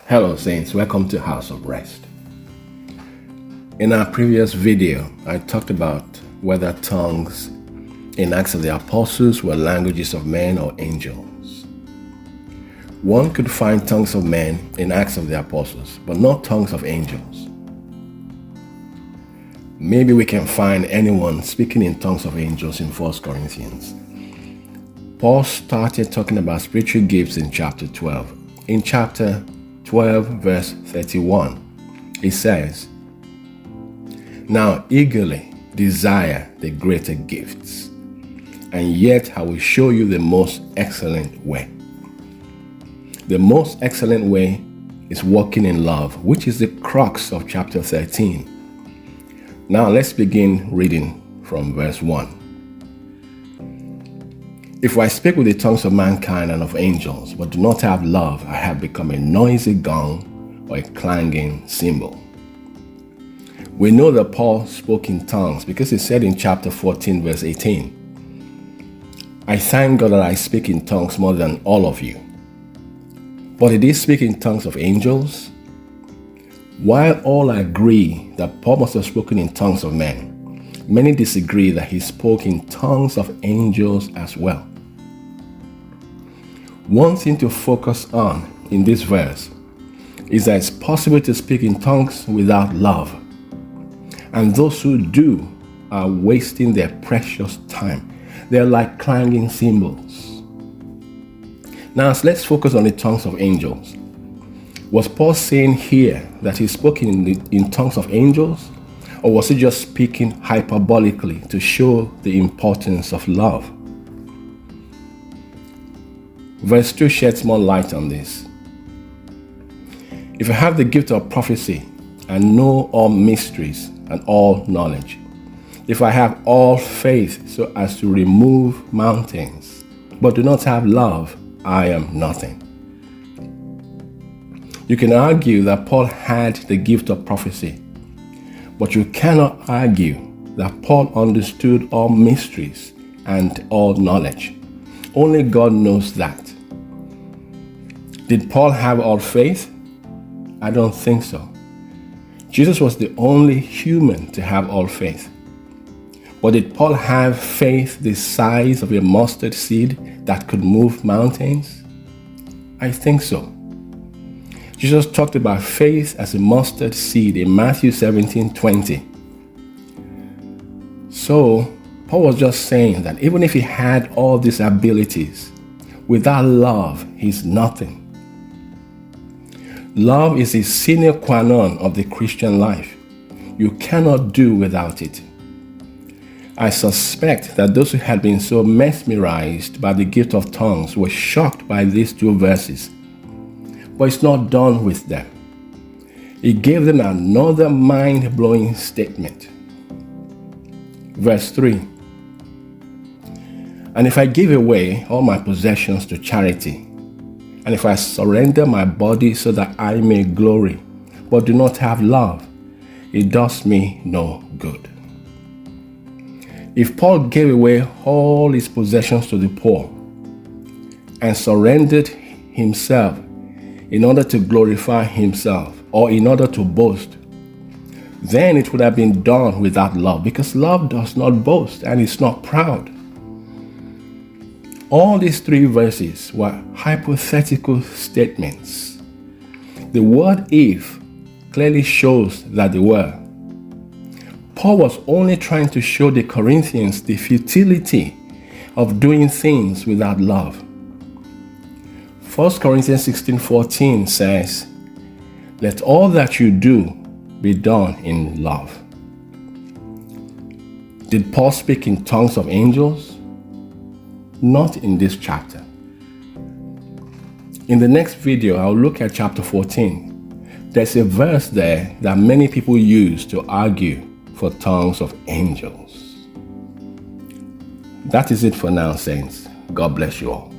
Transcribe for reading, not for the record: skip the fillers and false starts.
Hello Saints, welcome to House of Rest. In our previous video, I talked about whether tongues in Acts of the Apostles were languages of men or angels. One could find tongues of men in Acts of the Apostles, but not tongues of angels. Maybe we can find anyone speaking in tongues of angels in 1 Corinthians. Paul started talking about spiritual gifts in chapter 12. In chapter 12, verse 31, it says, "Now eagerly desire the greater gifts, and yet I will show you the most excellent way." The most excellent way is walking in love, which is the crux of chapter 13. Now let's begin reading from verse 1. "If I speak with the tongues of mankind and of angels, but do not have love, I have become a noisy gong or a clanging cymbal." We know that Paul spoke in tongues because he said in chapter 14, verse 18, "I thank God that I speak in tongues more than all of you." But did he speak in tongues of angels? While all agree that Paul must have spoken in tongues of men, many disagree that he spoke in tongues of angels as well. One thing to focus on in this verse is that it's possible to speak in tongues without love. And those who do are wasting their precious time. They're like clanging cymbals. Now let's focus on the tongues of angels. Was Paul saying here that he spoke in tongues of angels? Or was he just speaking hyperbolically to show the importance of love? Verse 2 sheds more light on this. "If I have the gift of prophecy and know all mysteries and all knowledge, if I have all faith so as to remove mountains, but do not have love, I am nothing." You can argue that Paul had the gift of prophecy, but you cannot argue that Paul understood all mysteries and all knowledge. Only God knows that. Did Paul have all faith? I don't think so. Jesus was the only human to have all faith. But did Paul have faith the size of a mustard seed that could move mountains? I think so. Jesus talked about faith as a mustard seed in Matthew 17:20. So, Paul was just saying that even if he had all these abilities, without love, he's nothing. Love is the sine qua non of the Christian life. You cannot do without it. I suspect that those who had been so mesmerized by the gift of tongues were shocked by these two verses. But it's not done with them. It gave them another mind-blowing statement. Verse 3. "And if I give away all my possessions to charity, and if I surrender my body so that I may glory, but do not have love, it does me no good." If Paul gave away all his possessions to the poor and surrendered himself in order to glorify himself or in order to boast, then it would have been done without love, because love does not boast and is not proud. All these three verses were hypothetical statements. The word "if" clearly shows that they were. Paul was only trying to show the Corinthians the futility of doing things without love. 1 Corinthians 16:14 says, "Let all that you do be done in love." Did Paul speak in tongues of angels? Not in this chapter. In the next video, I'll look at chapter 14. There's a verse there that many people use to argue for tongues of angels. That is it for now, saints. God bless you all.